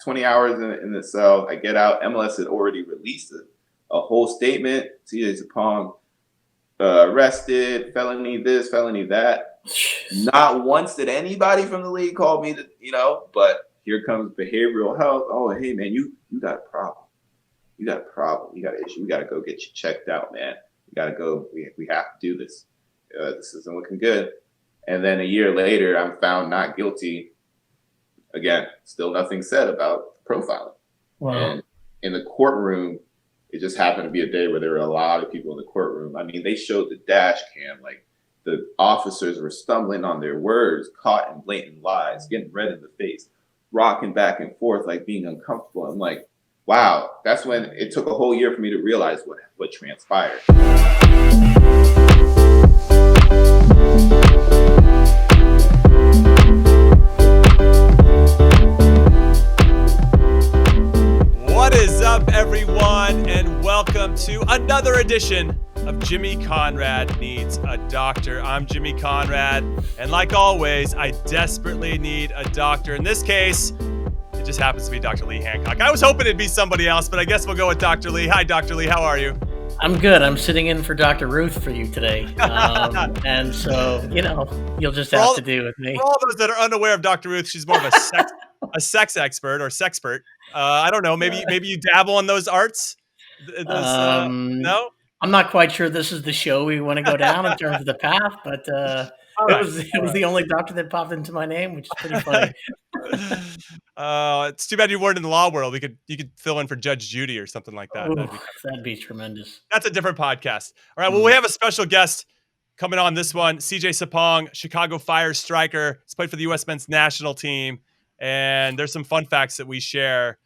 20 hours in the cell. I get out. MLS had already released a whole statement. CJs Sapong arrested, felony this, felony that. Not once did anybody from the league call me but here comes behavioral health. Oh, hey man, you got a problem. You got a problem. You got an issue. We got to go get you checked out, man. We got to go. We have to do this. This isn't looking good. And then a year later, I'm found not guilty. Again, still nothing said about profiling. Wow. And in the courtroom, it just happened to be a day where there were a lot of people in the courtroom. I mean, they showed the dash cam, like the officers were stumbling on their words, caught in blatant lies, getting red in the face, rocking back and forth, like being uncomfortable. I'm like, wow, that's when it took a whole year for me to realize what transpired. What is up, everyone, and welcome to another edition of Jimmy Conrad Needs a Doctor. I'm Jimmy Conrad, and like always, I desperately need a doctor. In this case, it just happens to be Dr. Lee Hancock. I was hoping it'd be somebody else, but I guess we'll go with Dr. Lee. Hi, Dr. Lee. How are you? I'm good. I'm sitting in for Dr. Ruth for you today. And so, you'll just have to do with me. For all those that are unaware of Dr. Ruth, she's more of a sex expert or sexpert. I don't know. Maybe you dabble in those arts? No? I'm not quite sure this is the show we want to go down in terms of the path, but it was the only doctor that popped into my name, which is pretty funny. It's too bad you weren't in the law world. You could fill in for Judge Judy or something like that. Ooh, that'd be tremendous. That's a different podcast. All right. Well, we have a special guest coming on this one. CJ Sapong, Chicago Fire striker. He's played for the U.S. men's national team. And there's some fun facts that we share,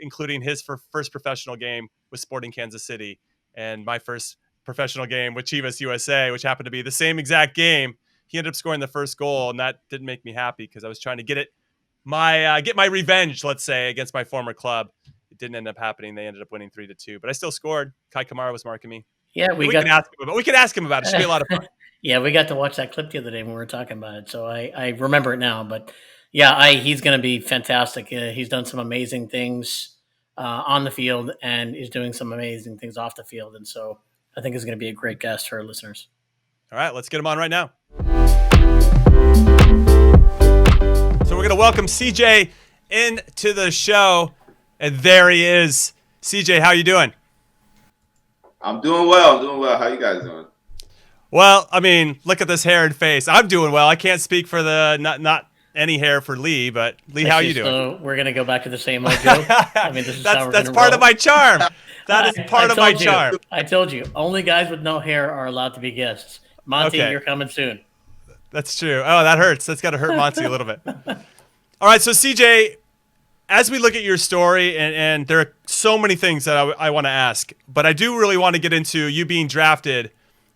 including his first professional game with Sporting Kansas City and my first professional game with Chivas USA, which happened to be the same exact game. He ended up scoring the first goal, and that didn't make me happy because I was trying to get my revenge, let's say, against my former club. It didn't end up happening. They ended up winning 3-2, but I still scored. Kai Kamara was marking me. Yeah, we can ask him about it. It should be a lot of fun. Yeah, we got to watch that clip the other day when we were talking about it, so I remember it now. But yeah, he's going to be fantastic. He's done some amazing things on the field, and he's doing some amazing things off the field, and so I think he's going to be a great guest for our listeners. All right, let's get him on right now. So we're going to welcome CJ into the show, and there he is. CJ, how you doing? I'm doing well. How you guys doing? Well, I mean, look at this hair and face. I'm doing well. I can't speak for the not any hair for Lee, but Lee, how you doing? So we're going to go back to the same old joke. I mean, this is that's part of my charm. That is part of my charm. I told you, only guys with no hair are allowed to be guests. Monty, You're coming soon. That's true. Oh, that hurts. That's got to hurt Monty a little bit. All right, so CJ, as we look at your story, and there are so many things that I want to ask, but I do really want to get into you being drafted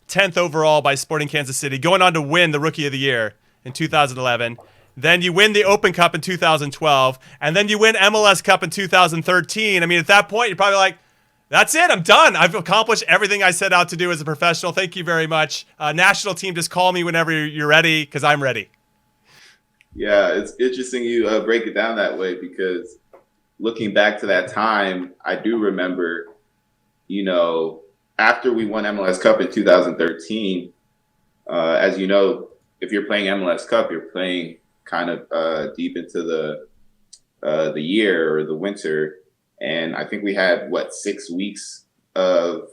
10th overall by Sporting Kansas City, going on to win the Rookie of the Year in 2011. Then you win the Open Cup in 2012, and then you win MLS Cup in 2013. I mean, at that point, you're probably like, that's it. I'm done. I've accomplished everything I set out to do as a professional. Thank you very much. National team, just call me whenever you're ready, because I'm ready. Yeah, it's interesting you break it down that way, because looking back to that time, I do remember, after we won MLS Cup in 2013, as you know, if you're playing MLS Cup, you're playing kind of deep into the year or the winter. And I think we had 6 weeks of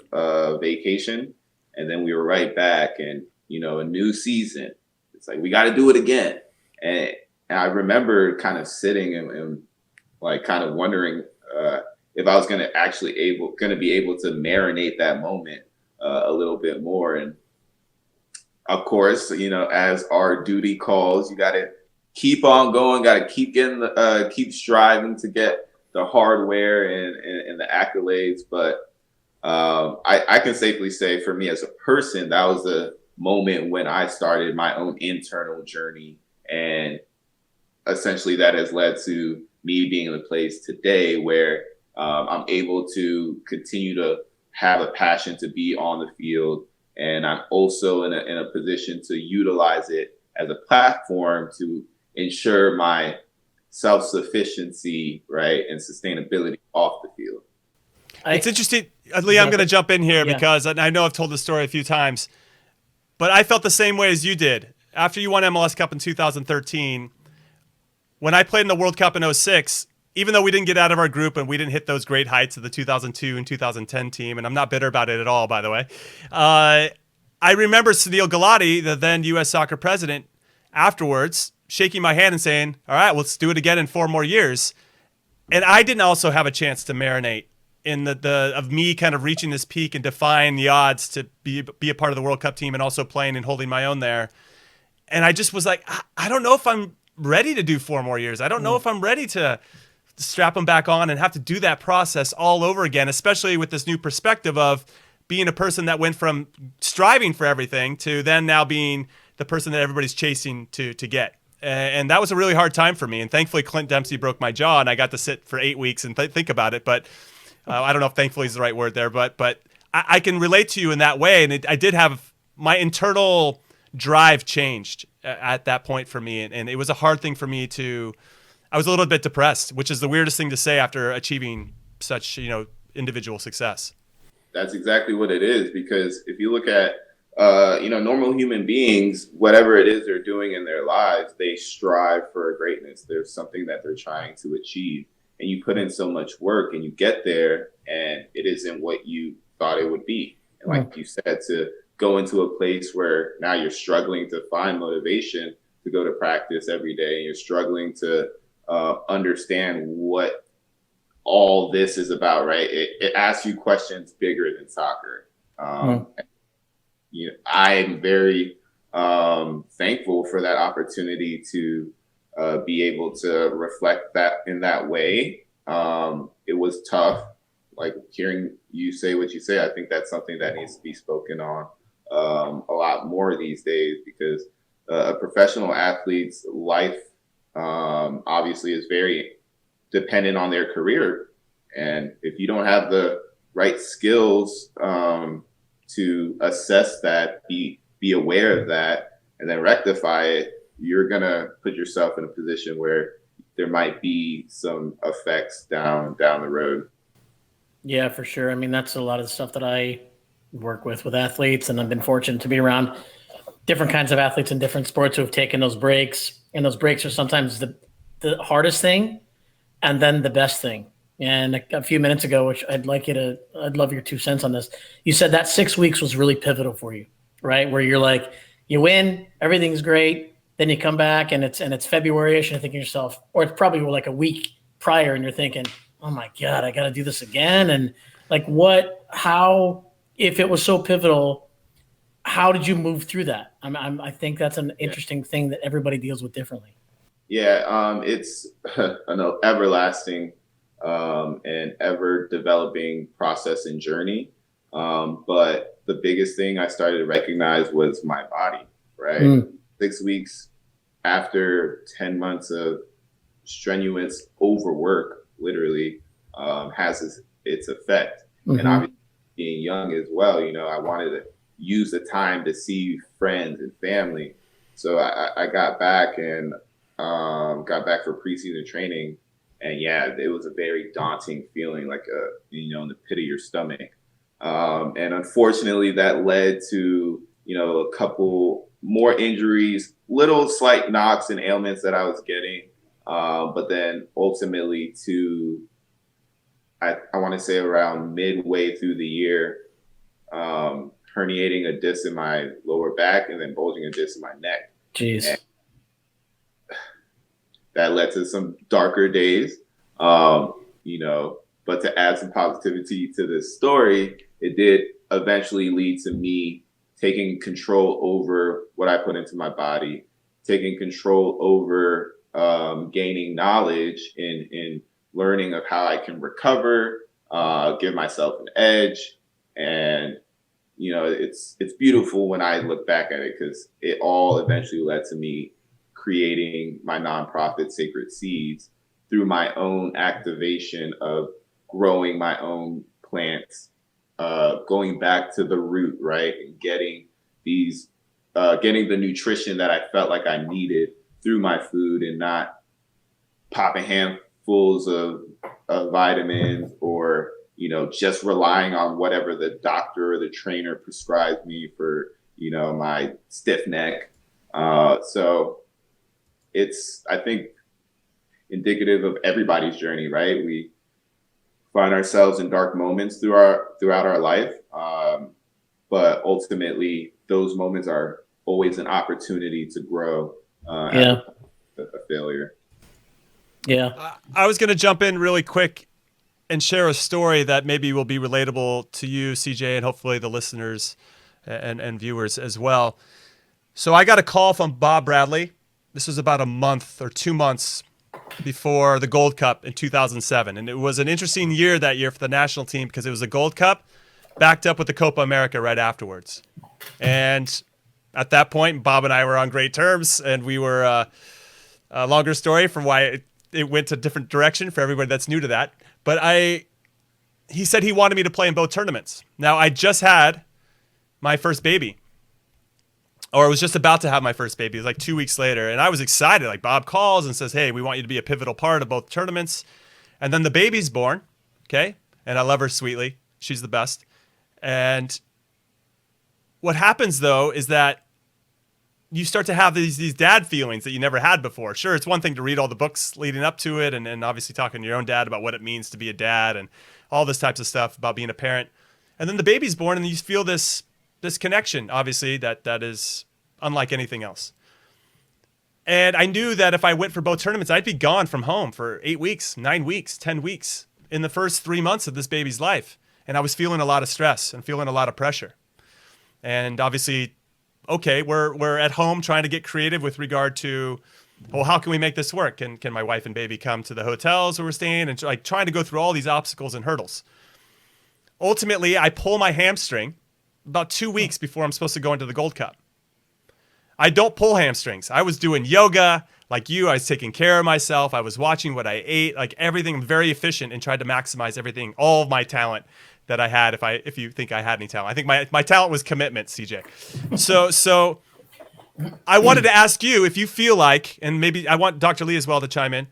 vacation, and then we were right back, and a new season. It's like we got to do it again. And I remember kind of sitting and like kind of wondering if I was going to be able to marinate that moment a little bit more. And of course, as our duty calls, you got to keep on going, got to keep keep striving to get the hardware and the accolades. But I can safely say, for me as a person, that was the moment when I started my own internal journey. And essentially that has led to me being in a place today where I'm able to continue to have a passion to be on the field. And I'm also in a position to utilize it as a platform to ensure my self-sufficiency, right, and sustainability off the field. It's interesting, Lee. I'm going to jump in here Yeah. because I know I've told this story a few times, but I felt the same way as you did after you won MLS Cup in 2013. When I played in the World Cup in 06, even though we didn't get out of our group and we didn't hit those great heights of the 2002 and 2010 team, and I'm not bitter about it at all, by the way, I remember Sunil Gulati, the then U.S. soccer president, afterwards shaking my hand and saying, all right, let's do it again in 4 more years. And I didn't also have a chance to marinate in the of me kind of reaching this peak and defying the odds to be a part of the World Cup team and also playing and holding my own there. And I just was like, I don't know if I'm ready to do 4 more years. I don't know if I'm ready to strap them back on and have to do that process all over again, especially with this new perspective of being a person that went from striving for everything to then now being the person that everybody's chasing to get. And that was a really hard time for me. And thankfully, Clint Dempsey broke my jaw and I got to sit for 8 weeks and think about it. But I don't know if thankfully is the right word there, but I can relate to you in that way. And I did have my internal drive changed at that point for me. And it was a hard thing for me I was a little bit depressed, which is the weirdest thing to say after achieving such, individual success. That's exactly what it is, because if you look at, normal human beings, whatever it is they're doing in their lives, they strive for greatness. There's something that they're trying to achieve, and you put in so much work and you get there and it isn't what you thought it would be. And like you said, to go into a place where now you're struggling to find motivation to go to practice every day, and you're struggling to understand what all this is about, right? It asks you questions bigger than soccer. I'm very thankful for that opportunity to be able to reflect that in that way. It was tough, like hearing you say what you say. I think that's something that needs to be spoken on a lot more these days, because a professional athlete's life obviously is very dependent on their career. And if you don't have the right skills to assess that, be aware of that, and then rectify it, you're going to put yourself in a position where there might be some effects down the road. Yeah, for sure. I mean, that's a lot of the stuff that I work with athletes, and I've been fortunate to be around different kinds of athletes in different sports who have taken those breaks, and those breaks are sometimes the hardest thing and then the best thing. And a few minutes ago, which I'd love your 2 cents on this. You said that 6 weeks was really pivotal for you, right? Where you're like, you win, everything's great. Then you come back and it's February-ish, and you're thinking to yourself, or it's probably like a week prior, and you're thinking, oh my God, I got to do this again. And like, if it was so pivotal, how did you move through that? I think that's an interesting thing that everybody deals with differently. Yeah, it's an everlasting and ever developing process and journey. But the biggest thing I started to recognize was my body, right? 6 weeks after 10 months of strenuous overwork, literally, has its effect. And obviously, being young as well, I wanted to use the time to see friends and family. So I got back for preseason training. And yeah, it was a very daunting feeling, like in the pit of your stomach. And unfortunately, that led to a couple more injuries, little slight knocks and ailments that I was getting, but then ultimately I want to say around midway through the year, herniating a disc in my lower back and then bulging a disc in my neck. Jeez. And that led to some darker days, but to add some positivity to this story, it did eventually lead to me taking control over what I put into my body, taking control over gaining knowledge in learning of how I can recover, give myself an edge. And, it's beautiful when I look back at it, because it all eventually led to me creating my nonprofit Sacred Seeds through my own activation of growing my own plants, going back to the root, right? And getting the nutrition that I felt like I needed through my food, and not popping handfuls of vitamins, or just relying on whatever the doctor or the trainer prescribed me for my stiff neck. So it's, I think, indicative of everybody's journey, right? We find ourselves in dark moments throughout our life, but ultimately those moments are always an opportunity to grow Yeah. a failure. Yeah. I was going to jump in really quick and share a story that maybe will be relatable to you, CJ, and hopefully the listeners and viewers as well. So I got a call from Bob Bradley. This was about a month or 2 months before the Gold Cup in 2007. And it was an interesting year that year for the national team because it was a Gold Cup backed up with the Copa America right afterwards. And at that point, Bob and I were on great terms, and we were a longer story from why it went a different direction for everybody that's new to that. But he said he wanted me to play in both tournaments. Now, I just had my first baby, or I was just about to have my first baby. It was like 2 weeks later, and I was excited. Like, Bob calls and says, hey, we want you to be a pivotal part of both tournaments. And then the baby's born, okay? And I love her sweetly. She's the best. And what happens, though, is that you start to have these dad feelings that you never had before. Sure, it's one thing to read all the books leading up to it and obviously talking to your own dad about what it means to be a dad and all this types of stuff about being a parent. And then the baby's born and you feel this connection, obviously, that is unlike anything else. And I knew that if I went for both tournaments, I'd be gone from home for 8 weeks, 9 weeks, 10 weeks in the first 3 months of this baby's life. And I was feeling a lot of stress and feeling a lot of pressure. And obviously, okay, we're at home trying to get creative with regard to, well, how can we make this work? Can my wife and baby come to the hotels where we're staying? And like trying to go through all these obstacles and hurdles. Ultimately, I pull my hamstring about 2 weeks before I'm supposed to go into the Gold Cup. I don't pull hamstrings. I was doing yoga like you. I was taking care of myself. I was watching what I ate, like everything, very efficient, and tried to maximize everything, all of my talent that I had. If you think I had any talent, I think my talent was commitment, CJ. So I wanted to ask you if you feel like, and maybe I want Dr. Lee as well to chime in,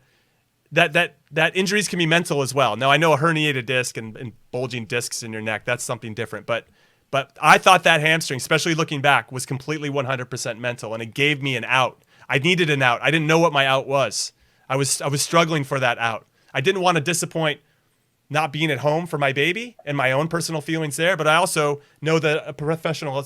that injuries can be mental as well. Now I know a herniated disc and bulging discs in your neck, that's something different, but I thought that hamstring, especially looking back, was completely 100% mental, and it gave me an out. I needed an out. I didn't know what my out was. I was struggling for that out. I didn't want to disappoint not being at home for my baby and my own personal feelings there, but I also know that a professional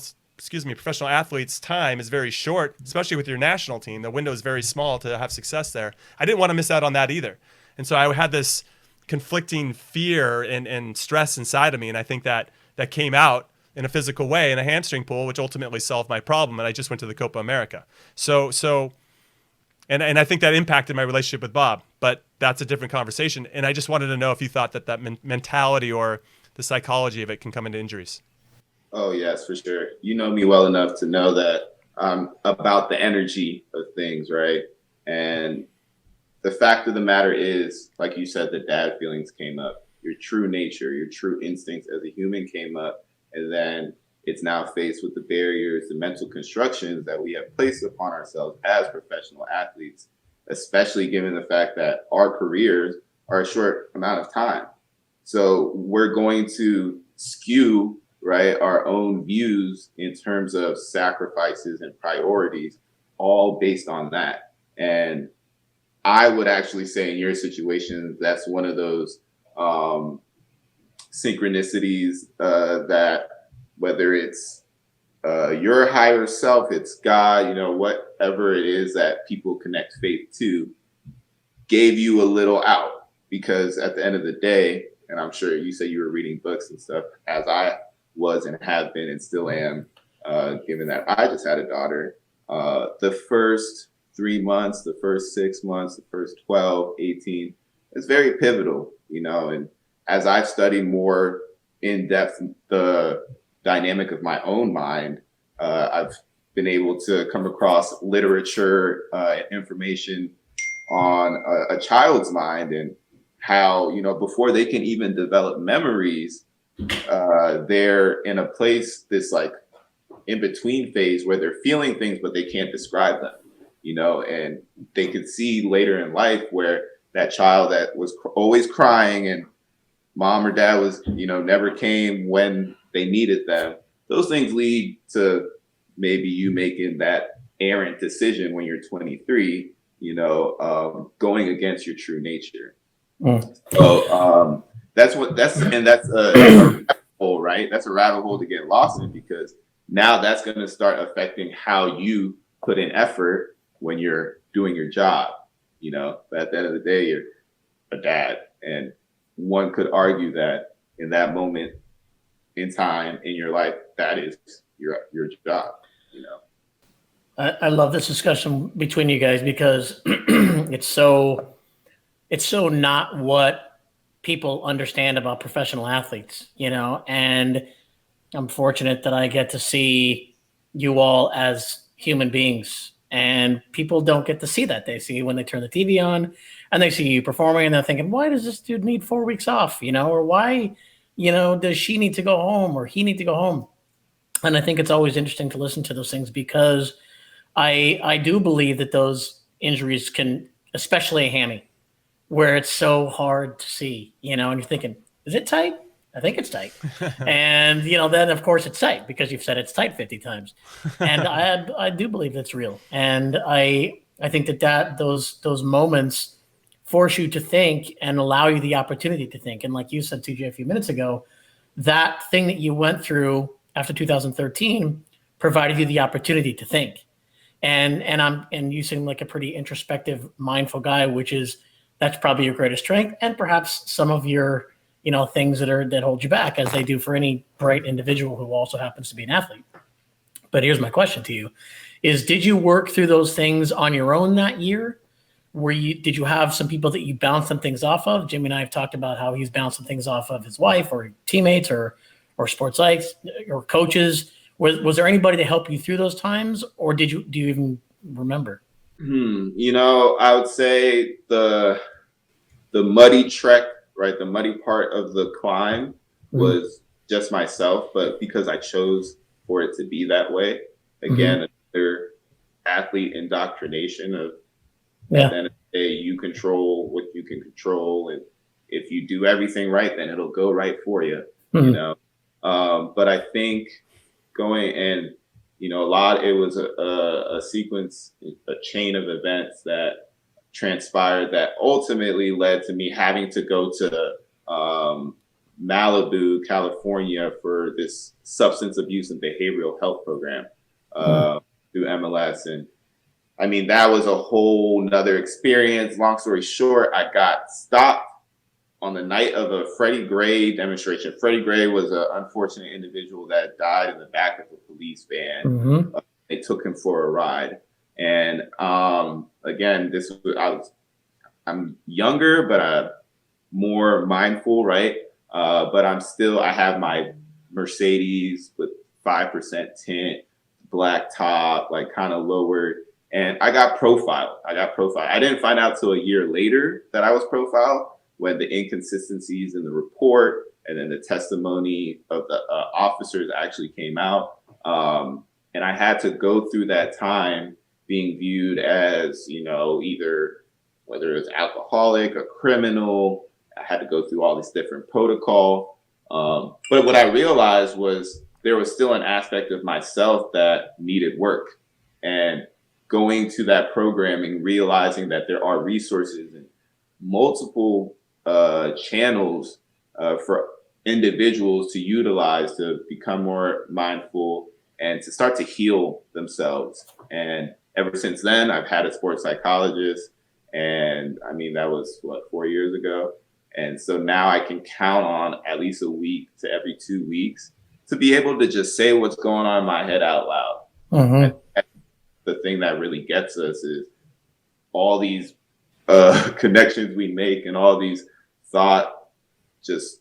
athlete's time is very short, especially with your national team. The window is very small to have success there. I didn't want to miss out on that either. And so I had this conflicting fear and stress inside of me, and I think that came out in a physical way in a hamstring pull, which ultimately solved my problem. And I just went to the Copa America. And I think that impacted my relationship with Bob, but that's a different conversation. And I just wanted to know if you thought that mentality or the psychology of it can come into injuries. Oh, yes, for sure. You know me well enough to know that about the energy of things, right? And the fact of the matter is, like you said, the dad feelings came up. Your true nature, your true instincts as a human came up. And then it's now faced with the barriers, the mental constructions that we have placed upon ourselves as professional athletes, especially given the fact that our careers are a short amount of time. So we're going to skew, right, our own views in terms of sacrifices and priorities, all based on that. And I would actually say in your situation, that's one of those synchronicities that whether it's your higher self, it's God, whatever it is that people connect faith to, gave you a little out. Because at the end of the day, and I'm sure you say you were reading books and stuff, as I was and have been and still am, given that I just had a daughter, the first 3 months, the first 6 months, the first 12, 18, it's very pivotal, and as I've studied more in depth the dynamic of my own mind, I've been able to come across literature and information on a child's mind and how, before they can even develop memories, they're in a place, this like in between phase where they're feeling things, but they can't describe them, and they could see later in life where that child that was always crying and mom or dad was, never came when they needed them. Those things lead to maybe you making that errant decision when you're 23, going against your true nature. So that's a rabbit hole, right? That's a rabbit hole to get lost in, because now that's going to start affecting how you put in effort when you're doing your job. But at the end of the day, you're a dad, and one could argue that in that moment in time in your life, that is your job. I love this discussion between you guys because it's so not what people understand about professional athletes, and I'm fortunate that I get to see you all as human beings, and people don't get to see that. They see when they turn the TV on and they see you performing and they're thinking, why does this dude need 4 weeks off? Or why, does she need to go home or he need to go home? And I think it's always interesting to listen to those things because I do believe that those injuries can, especially a hammy, where it's so hard to see, and you're thinking, is it tight? I think it's tight. And, then of course it's tight because you've said it's tight 50 times. And I do believe that's real. And I think that those moments force you to think and allow you the opportunity to think. And like you said, TJ, a few minutes ago, that thing that you went through after 2013 provided you the opportunity to think. And you seem like a pretty introspective, mindful guy, that's probably your greatest strength, and perhaps some of your, things that hold you back, as they do for any bright individual who also happens to be an athlete. But here's my question to you: did you work through those things on your own that year? Did you have some people that you bounced some things off of? Jimmy and I have talked about how he's bounced some things off of his wife or teammates or sports psychs or coaches. Was there anybody to help you through those times, or do you even remember? I would say the muddy trek, right? The muddy part of the climb was just myself, but because I chose for it to be that way, again, another athlete indoctrination of at the end of the day, you control what you can control, and if you do everything right, then it'll go right for you, But I think going and a lot, it was a sequence, a chain of events that transpired that ultimately led to me having to go to Malibu, California for this substance abuse and behavioral health program through MLS. And I mean, that was a whole nother experience. Long story short, I got stopped on the night of a Freddie Gray demonstration. Freddie Gray was an unfortunate individual that died in the back of a police van. They took him for a ride. And again, I'm younger, but more mindful, right? But I have my Mercedes with 5% tint, black top, like kind of lowered. And I got profiled. I didn't find out till a year later that I was profiled, when the inconsistencies in the report and then the testimony of the officers actually came out. And I had to go through that time being viewed as, either whether it was alcoholic, a criminal. I had to go through all this different protocol. But what I realized was there was still an aspect of myself that needed work. And going to that programming, realizing that there are resources and multiple channels for individuals to utilize to become more mindful and to start to heal themselves. And ever since then, I've had a sports psychologist, and I mean, that was 4 years ago. And so now I can count on at least a week to every 2 weeks to be able to just say what's going on in my head out loud. And the thing that really gets us is all these connections we make and all these thought just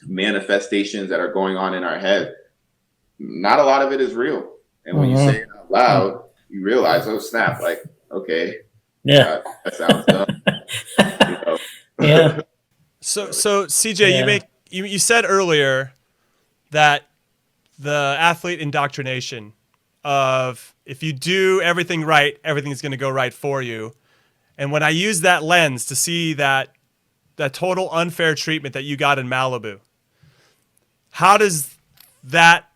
manifestations that are going on in our head. Not a lot of it is real. And when you say it out loud, you realize, oh snap, like, okay, that sounds dumb. Yeah. So CJ, you said earlier that the athlete indoctrination of if you do everything right, everything's going to go right for you. And when I use that lens to see that total unfair treatment that you got in Malibu, how does that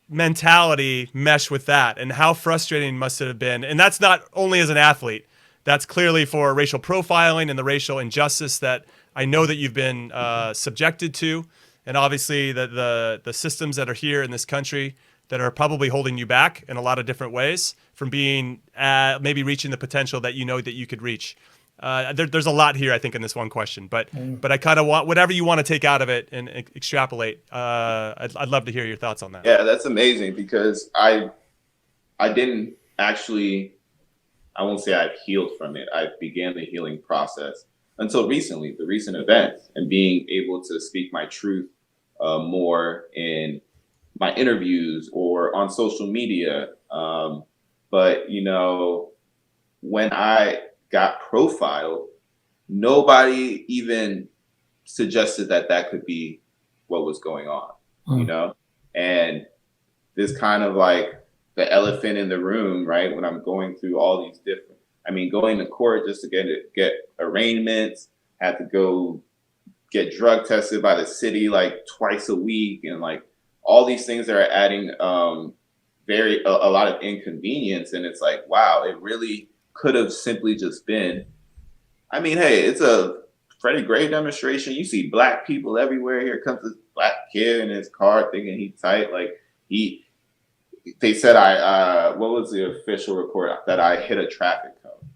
mentality mesh with that, and how frustrating must it have been? And that's not only as an athlete, that's clearly for racial profiling and the racial injustice that I know that you've been subjected to, and obviously the systems that are here in this country that are probably holding you back in a lot of different ways from being maybe reaching the potential that you know that you could reach. There's a lot here, I think, in this one question, but I kind of want whatever you want to take out of it and extrapolate. I'd love to hear your thoughts on that. Yeah, that's amazing, because I didn't actually, I won't say I've healed from it. I began the healing process until recently, the recent events, and being able to speak my truth more in my interviews or on social media. But, you know, when I got profiled, nobody even suggested that that could be what was going on, you know? And this kind of like the elephant in the room, right? When I'm going through all these different, I mean, going to court just to get arraignments, had to go get drug tested by the city like twice a week, and like all these things that are adding a lot of inconvenience. And it's like, wow, it really could have simply just been, I mean, hey, it's a Freddie Gray demonstration. You see black people everywhere. Here comes this black kid in his car thinking he's tight. Like they said what was the official report? That I hit a traffic cone,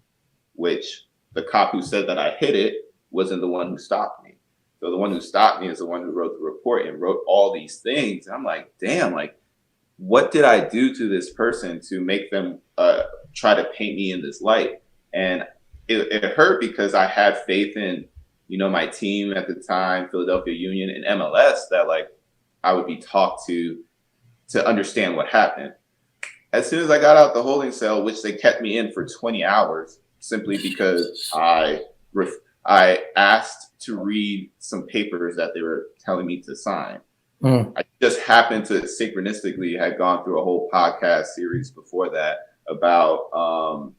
which the cop who said that I hit it wasn't the one who stopped me. So the one who stopped me is the one who wrote the report and wrote all these things. And I'm like, damn, like, what did I do to this person to make them try to paint me in this light? And it hurt, because I had faith in, you know, my team at the time, Philadelphia Union and MLS, that like I would be talked to understand what happened. As soon as I got out the holding cell, which they kept me in for 20 hours, simply because I asked to read some papers that they were telling me to sign. I just happened to synchronistically had gone through a whole podcast series before that about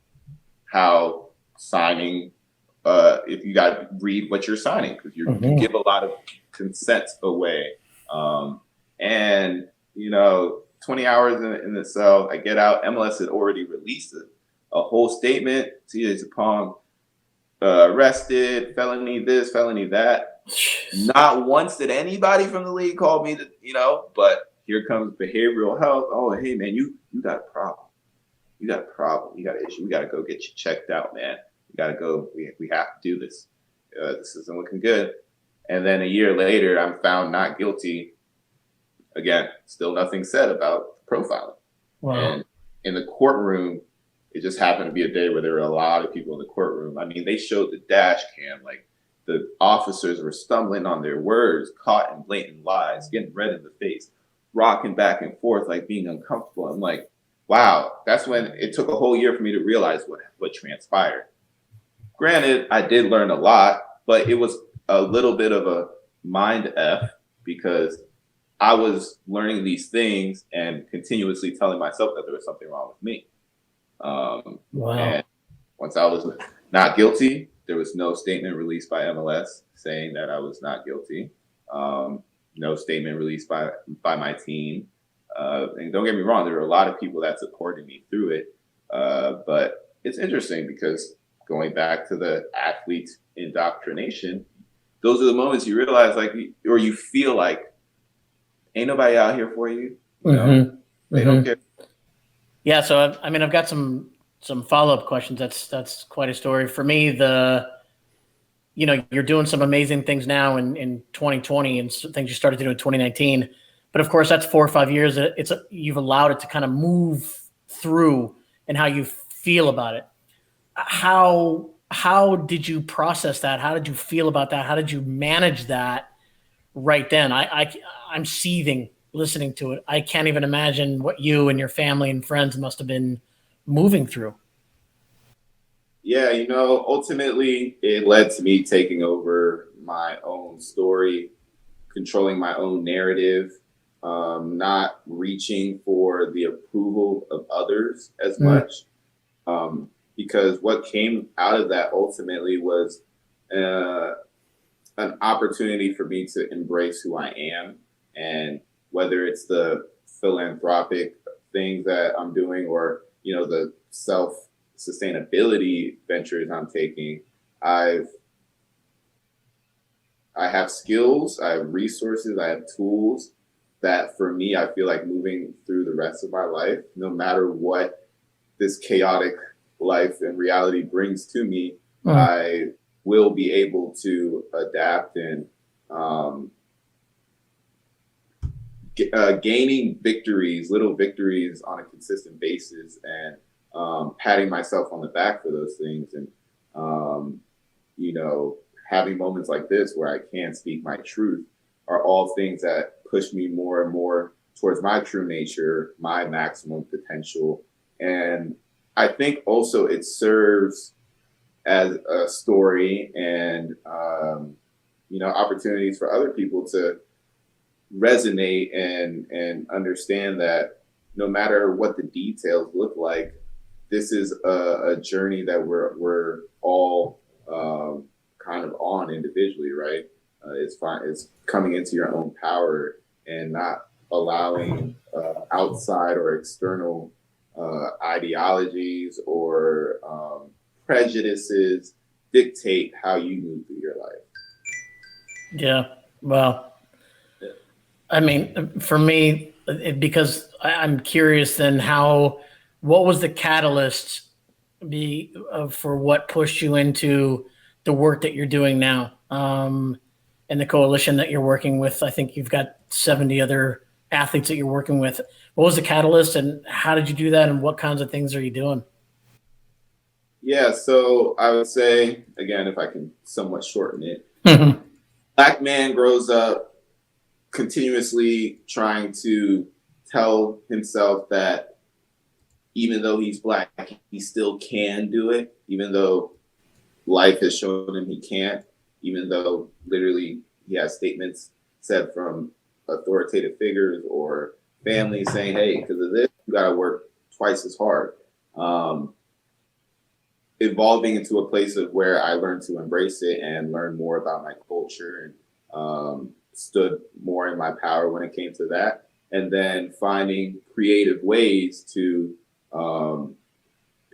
how signing, if you got to read what you're signing, because you give a lot of consent away. And, you know, 20 hours in the cell, I get out. MLS had already released a whole statement. CJs Sapong arrested, felony this, felony that. Not once did anybody from the league call me to, you know, but here comes behavioral health. Oh, hey, man, you got a problem. You got a problem. You got an issue. We got to go get you checked out, man. We got to go. We have to do this. This isn't looking good. And then a year later, I'm found not guilty. Again, still nothing said about profiling. Wow. And in the courtroom, it just happened to be a day where there were a lot of people in the courtroom. I mean, they showed the dash cam, like the officers were stumbling on their words, caught in blatant lies, getting red in the face, rocking back and forth, like being uncomfortable. I'm like, wow, that's when it took a whole year for me to realize what transpired. Granted, I did learn a lot, but it was a little bit of a mind F, because I was learning these things and continuously telling myself that there was something wrong with me. Wow. And once I was not guilty, there was no statement released by MLS saying that I was not guilty. No statement released by my team. And don't get me wrong, there were a lot of people that supported me through it. But it's interesting, because going back to the athlete indoctrination, those are the moments you realize, like, or you feel like ain't nobody out here for you. You know? They don't care. Yeah, so I mean, I've got some follow-up questions. That's quite a story for me. You know, you're doing some amazing things now in 2020, and things you started to do in 2019. But of course, that's 4 or 5 years. You've allowed it to kind of move through, and how you feel about it. How did you process that? How did you feel about that? How did you manage that right then? I'm seething listening to it. I can't even imagine what you and your family and friends must have been moving through. Yeah, you know, ultimately it led to me taking over my own story, controlling my own narrative, not reaching for the approval of others as much. because what came out of that ultimately was an opportunity for me to embrace who I am, and whether it's the philanthropic things that I'm doing or the self sustainability ventures I'm taking, I have skills, I have resources, I have tools that for me, I feel like moving through the rest of my life, no matter what this chaotic life and reality brings to me, I will be able to adapt and gaining victories, little victories on a consistent basis, and patting myself on the back for those things. And, having moments like this where I can speak my truth are all things that push me more and more towards my true nature, my maximum potential. And I think also it serves as a story and, opportunities for other people to resonate and understand that no matter what the details look like, this is a journey that we're all kind of on individually, right? It's coming into your own power and not allowing outside or external ideologies or prejudices dictate how you move through your life. Yeah. Well, I mean, for me, because I'm curious then what was the catalyst for what pushed you into the work that you're doing now, and the coalition that you're working with? I think you've got 70 other athletes that you're working with. What was the catalyst and how did you do that? And what kinds of things are you doing? Yeah. So I would say, again, if I can somewhat shorten it, Black man grows up continuously trying to tell himself that even though he's Black, he still can do it, even though life has shown him he can't, even though literally he has statements said from authoritative figures or family saying, hey, because of this, you got to work twice as hard. Evolving into a place of where I learned to embrace it and learn more about my culture and stood more in my power when it came to that. And then finding creative ways to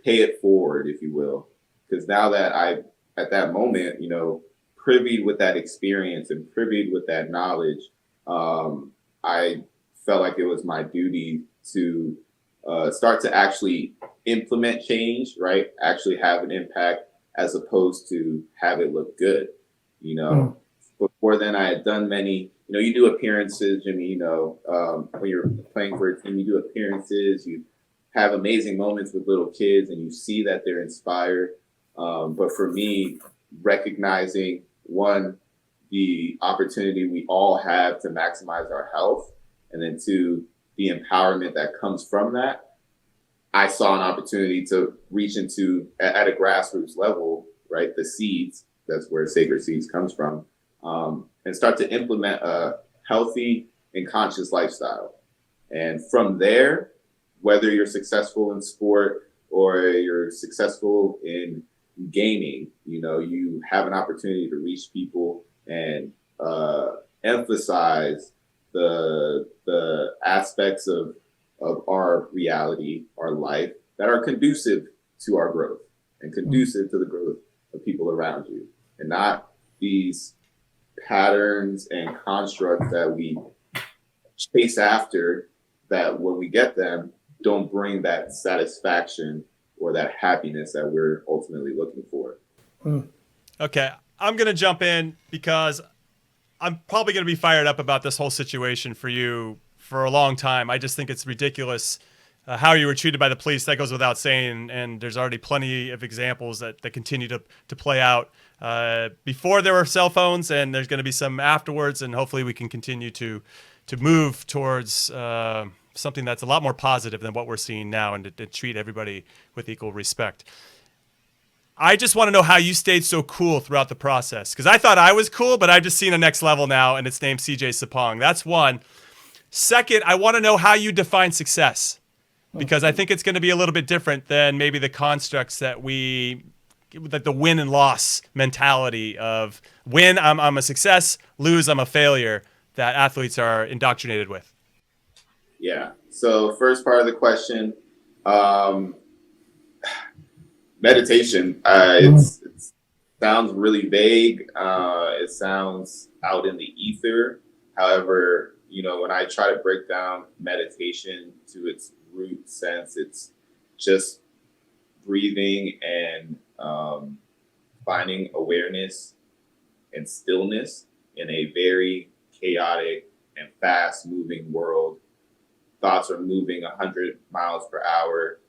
pay it forward, if you will. Because now that at that moment, privied with that experience and privied with that knowledge, I felt like it was my duty to start to actually implement change, right? Actually have an impact as opposed to have it look good. Before then I had done many, you do appearances, Jimmy, when you're playing for a team, you do appearances, you have amazing moments with little kids and you see that they're inspired. But for me, recognizing one, the opportunity we all have to maximize our health, and then two, the empowerment that comes from that, I saw an opportunity to reach into, at a grassroots level, right, the seeds, that's where Sacred Seeds comes from, and start to implement a healthy and conscious lifestyle. And from there, whether you're successful in sport or you're successful in gaming, you have an opportunity to reach people and emphasize the aspects of our reality, our life, that are conducive to our growth and conducive to the growth of people around you, and not these patterns and constructs that we chase after that when we get them don't bring that satisfaction or that happiness that we're ultimately looking for. Okay, I'm going to jump in because I'm probably going to be fired up about this whole situation for you for a long time. I just think it's ridiculous how you were treated by the police. That goes without saying, and there's already plenty of examples that continue to play out before there were cell phones, and there's going to be some afterwards, and hopefully we can continue to move towards something that's a lot more positive than what we're seeing now, and to treat everybody with equal respect. I just want to know how you stayed so cool throughout the process, because I thought I was cool, but I've just seen a next level now, and it's named CJs Sapong. That's one. Second, I want to know how you define success. because I think it's going to be a little bit different than maybe the constructs that the win and loss mentality of win, I'm a success, lose, I'm a failure, that athletes are indoctrinated with. Yeah. So first part of the question, meditation. It sounds really vague. It sounds out in the ether. However, when I try to break down meditation to its root sense, it's just breathing and finding awareness and stillness in a very chaotic and fast moving world. Thoughts are moving 100 miles per hour.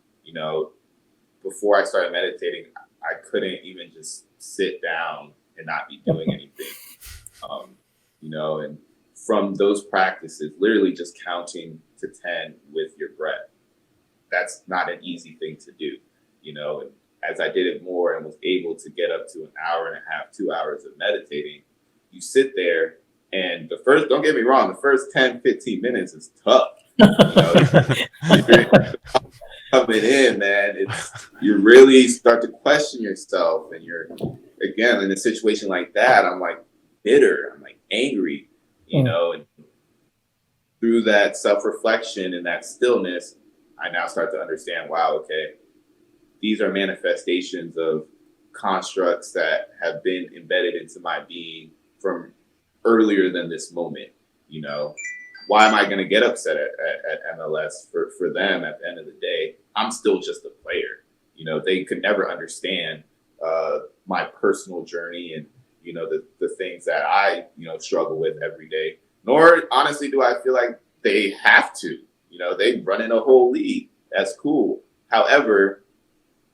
Before I started meditating, I couldn't even just sit down and not be doing anything. And from those practices, literally just counting to 10 with your breath, that's not an easy thing to do. And as I did it more and was able to get up to an hour and a half, 2 hours of meditating, you sit there and don't get me wrong, the first 10, 15 minutes is tough. Coming in, man, you really start to question yourself, and you're, again, in a situation like that, I'm like bitter, I'm like angry, and through that self-reflection and that stillness, I now start to understand, wow, okay, these are manifestations of constructs that have been embedded into my being from earlier than this moment. Why am I going to get upset at MLS? For them, at the end of the day, I'm still just a player. They could never understand my personal journey and, the things that I, struggle with every day. Nor, honestly, do I feel like they have to. They run in a whole league. That's cool. However,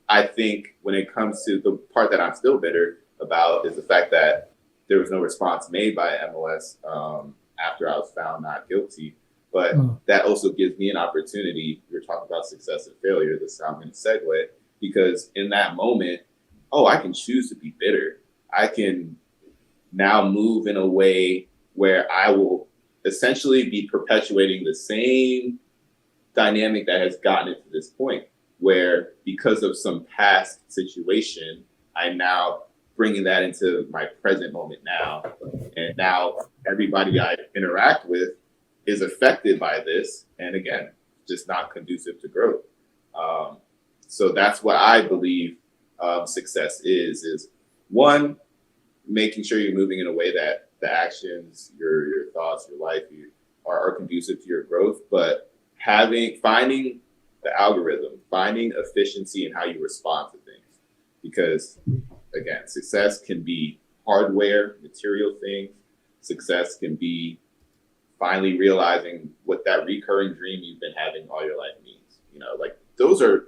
I think when it comes to the part that I'm still bitter about is the fact that there was no response made by MLS after I was found not guilty. But that also gives me an opportunity. You're talking about success and failure. This is how I'm going to segue. Because in that moment, I can choose to be bitter. I can now move in a way where I will essentially be perpetuating the same dynamic that has gotten it to this point, where because of some past situation, I'm now bringing that into my present moment now. And now everybody I interact with is affected by this. And again, just not conducive to growth. So that's what I believe success is one, making sure you're moving in a way that the actions, your thoughts, your life are conducive to your growth, but finding the algorithm, finding efficiency in how you respond to things. Because again, success can be hardware, material things. Success can be finally realizing what that recurring dream you've been having all your life means. Like those are,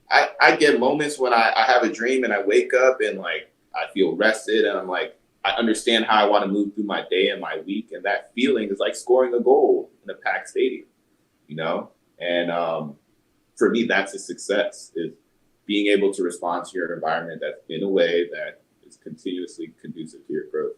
I get moments when I have a dream and I wake up and like, I feel rested and I'm like, I understand how I want to move through my day and my week. And that feeling is like scoring a goal in a packed stadium, And for me, that's a success, is being able to respond to your environment in a way that is continuously conducive to your growth.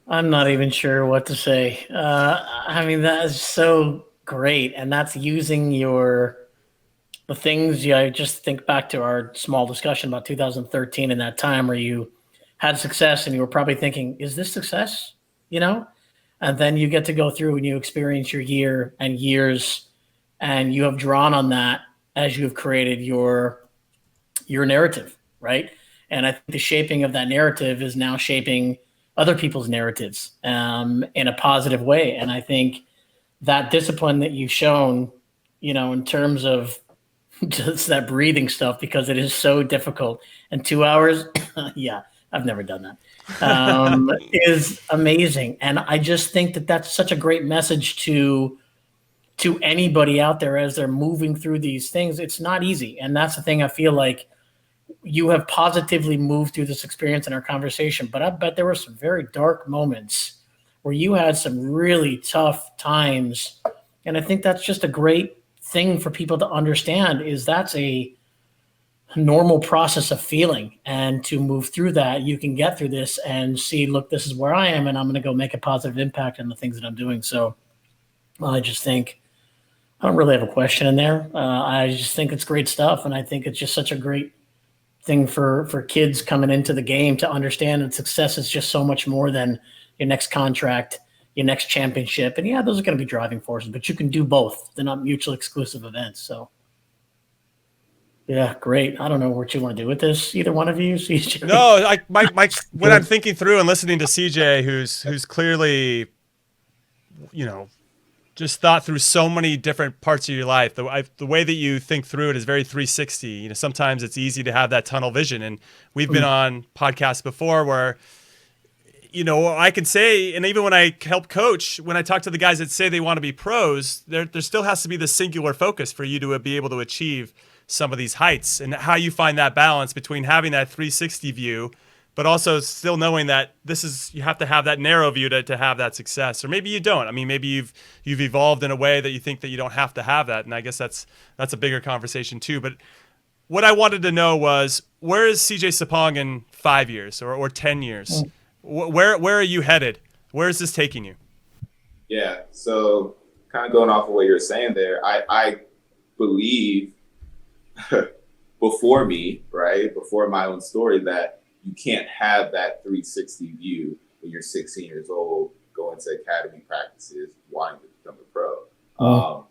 I'm not even sure what to say. That is so great. And that's using the things. I just think back to our small discussion about 2013 and that time where you had success and you were probably thinking, is this success? And then you get to go through and you experience your year and years, and you have drawn on that as you have created your narrative, right? And I think the shaping of that narrative is now shaping other people's narratives in a positive way. And I think that discipline that you've shown, in terms of just that breathing stuff, because it is so difficult. And 2 hours, yeah, I've never done that, is amazing. And I just think that that's such a great message to anybody out there as they're moving through these things. It's not easy. And that's the thing I feel like you have positively moved through this experience in our conversation, but I bet there were some very dark moments where you had some really tough times. And I think that's just a great thing for people to understand, is that's a normal process of feeling, and to move through that, you can get through this and see, look, this is where I am, and I'm going to go make a positive impact on the things that I'm doing. So I just think I don't really have a question in there. I just think it's great stuff, and I think it's just such a great thing for kids coming into the game to understand that success is just so much more than your next contract, your next championship. And yeah, those are going to be driving forces, but you can do both. They're not mutually exclusive events. So yeah, great. I don't know what you want to do with this. Either one of you, CJ. No, when I'm thinking through and listening to CJ, who's clearly, just thought through so many different parts of your life. The way that you think through it is very 360. Sometimes it's easy to have that tunnel vision, and we've been on podcasts before where, I can say, and even when I help coach, when I talk to the guys that say they want to be pros, there still has to be the singular focus for you to be able to achieve some of these heights, and how you find that balance between having that 360 view, but also still knowing that you have to have that narrow view to have that success. Or maybe you don't. I mean, maybe you've evolved in a way that you think that you don't have to have that. And I guess that's a bigger conversation too. But what I wanted to know was, where is CJ Sapong in 5 years or 10 years? Where are you headed? Where is this taking you? Yeah. So kind of going off of what you're saying there, I believe before my own story, that you can't have that 360 view when you're 16 years old, going to academy practices, wanting to become a pro.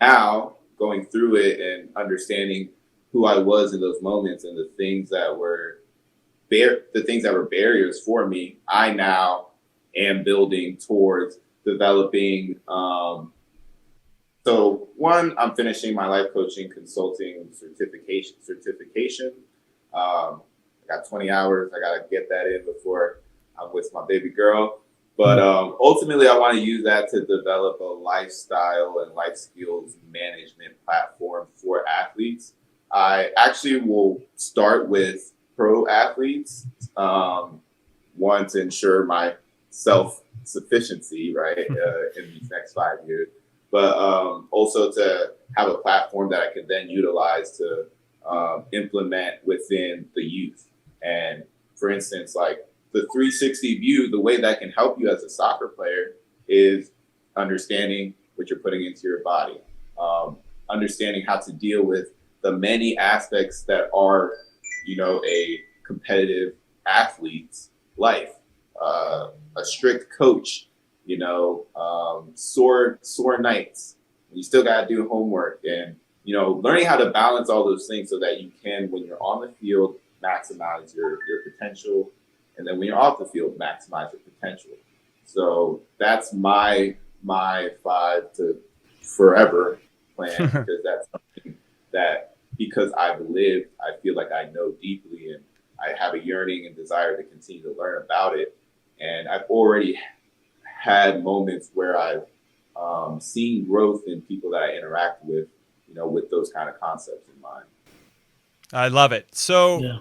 Now, going through it and understanding who I was in those moments and the things that were barriers for me, I now am building towards developing. So one, I'm finishing my life coaching consulting certification. I got 20 hours. I got to get that in before I'm with my baby girl. But ultimately, I want to use that to develop a lifestyle and life skills management platform for athletes. I actually will start with pro athletes, one, to ensure my self-sufficiency, right, in these next 5 years. But also to have a platform that I can then utilize to implement within the youth. And for instance, like the 360 view, the way that can help you as a soccer player is understanding what you're putting into your body, understanding how to deal with the many aspects that are, a competitive athlete's life, a strict coach, sore nights. You still got to do homework, and, learning how to balance all those things so that you can, when you're on the field, maximize your potential. And then when you're off the field, maximize your potential. So that's my 5 to forever plan, because that's something that, because I've lived, I feel like I know deeply, and I have a yearning and desire to continue to learn about it. And I've already had moments where I've seen growth in people that I interact with, with those kind of concepts in mind. I love it. So Yeah.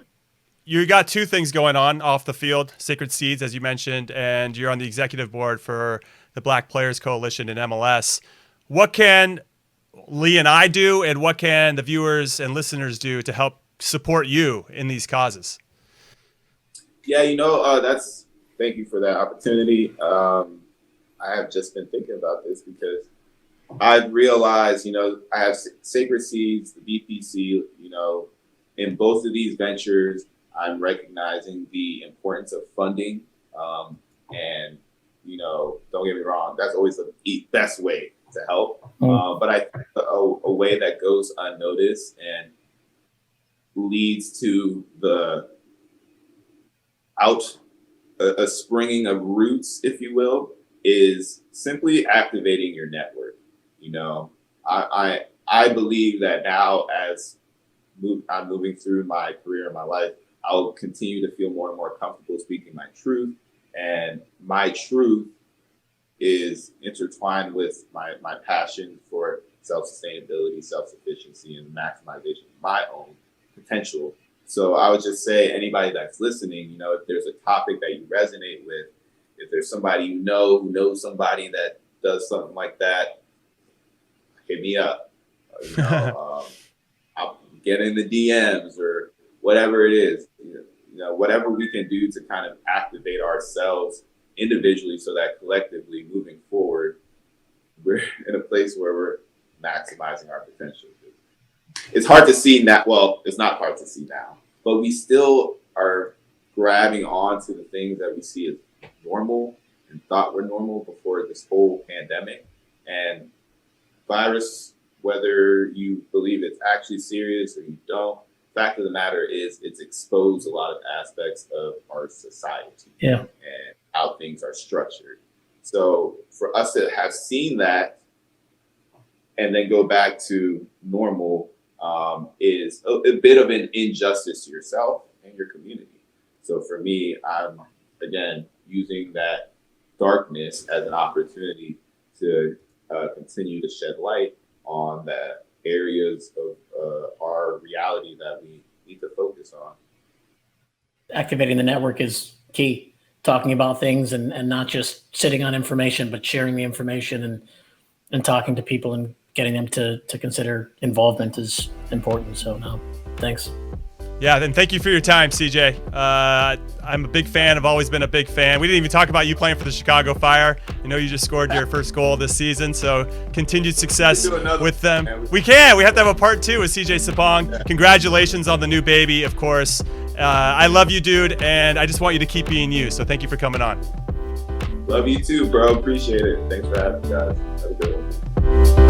you got 2 things going on off the field: Sacred Seeds, as you mentioned, and you're on the executive board for the Black Players Coalition in MLS. What can Lee and I do, and what can the viewers and listeners do to help support you in these causes? Yeah, thank you for that opportunity. I have just been thinking about this because I've realized, I have Sacred Seeds, the BPC, in both of these ventures, I'm recognizing the importance of funding. And, don't get me wrong, that's always the best way to help. But I think a way that goes unnoticed and leads to a springing of roots, if you will, is simply activating your network. I believe that now, as I'm moving through my career and my life, I'll continue to feel more and more comfortable speaking my truth. And my truth is intertwined with my passion for self-sustainability, self-sufficiency, and maximization of my own potential. So I would just say, anybody that's listening, if there's a topic that you resonate with, if there's somebody who knows somebody that does something like that, hit me up. I'll get in the DMs or whatever it is. Whatever we can do to kind of activate ourselves individually, so that collectively moving forward, we're in a place where we're maximizing our potential. It's hard to see now. Well, it's not hard to see now, but we still are grabbing onto the things that we see as normal and thought were normal before this whole pandemic. And virus, whether you believe it's actually serious or you don't, fact of the matter is it's exposed a lot of aspects of our society and how things are structured. So for us to have seen that and then go back to normal is a bit of an injustice to yourself and your community. So for me, I'm, again, using that darkness as an opportunity to continue to shed light on the areas of our reality that we need to focus on. Activating the network is key. Talking about things and not just sitting on information, but sharing the information and talking to people and getting them to consider involvement is important. So no, thanks. Yeah, and thank you for your time, CJ. I'm a big fan. I've always been a big fan. We didn't even talk about you playing for the Chicago Fire. I know you just scored your first goal this season, so continued success with them. We can. We have to have a part 2 with CJ Sapong. Congratulations on the new baby, of course. I love you, dude, and I just want you to keep being you, so thank you for coming on. Love you too, bro. Appreciate it. Thanks for having me, guys. Have a good one.